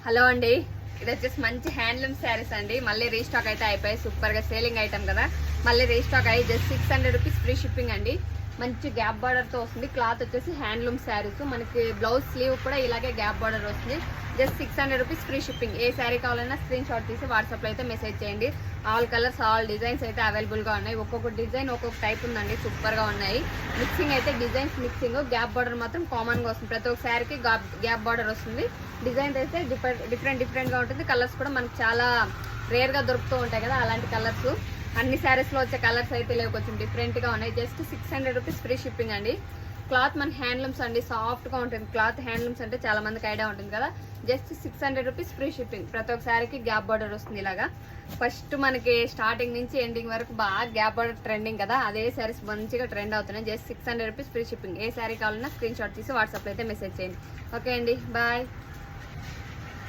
Hello అండి, ఇది వచ్చేసి మంచి హ్యాండ్లూమ్ శారీస్ అండి. మళ్ళీ రీస్టాక్ అయితే అయిపోయి సూపర్ గా సేలింగ్ ఐటమ్ కదా. మళ్ళీ రీస్టాక్ అయ్యి జస్ట్ 600 రూపీస్ ఫ్రీ షిప్పింగ్ అండి. మంచి గ్యాప్ బార్డర్ తో వస్తుంది. క్లాత్ వచ్చేసి హ్యాండ్లూమ్ శారీస్. మనకి బ్లౌజ్ స్లీవ్ కూడా ఇలాగే గ్యాప్ బార్డర్ వస్తుంది. Just 600 rupees free shipping. ఏ శారీ కావాలన్నా స్క్రీన్ షాట్ తీసి వాట్సాప్ లో అయితే మెసేజ్ చేయండి. ఆల్ కలర్స్ ఆల్ డిజైన్స్ అయితే అవైలబుల్ గా ఉన్నాయి. ఒక్కొక్క డిజైన్ ఒక్కొక్క టైప్ ఉందండి. సూపర్ గా ఉన్నాయి. మిక్సింగ్ అయితే డిజైన్స్ మిక్సింగ్, గ్యాప్ బార్డర్ మాత్రం కామన్ గా వస్తుంది. ప్రతి ఒక్క శారీకి గ్యాప్ బార్డర్ వస్తుంది. డిజైన్స్ అయితే డిఫరెంట్ గా ఉంటుంది. కలర్స్ కూడా మనకు చాలా రేర్ గా దొరుకుతూ ఉంటాయి కదా, అలాంటి కలర్స్. అన్ని శారీస్ లో వచ్చే కలర్స్ అయితే లేవు, కొంచెం డిఫరెంట్ గా ఉన్నాయి. జస్ట్ 600 రూపీస్ ఫ్రీ షిప్పింగ్ అండి. క్లాత్ మన హ్యాండ్లూమ్స్ అండి, సాఫ్ట్ గా ఉంటుంది. క్లాత్ హ్యాండ్లూమ్స్ అంటే చాలా మందికి ఐడియా ఉంటుంది కదా. Just 600 rupees free shipping. ప్రతి ఒక్క శారీకి గ్యాప్ బార్డర్ వస్తుంది. ఇలాగా ఫస్ట్ మనకి స్టార్టింగ్ నుంచి ఎండింగ్ వరకు బాగా గ్యాప్ బార్డర్ ట్రెండింగ్ కదా, అదే శారీస్ మంచిగా ట్రెండ్ అవుతున్నాయి. Just 600 rupees free shipping. ఏ శారీ కావాలన్నా స్క్రీన్ షాట్ తీసి వాట్సాప్ లో అయితే మెసేజ్ చేయండి. ఓకే అండి, బాయ్.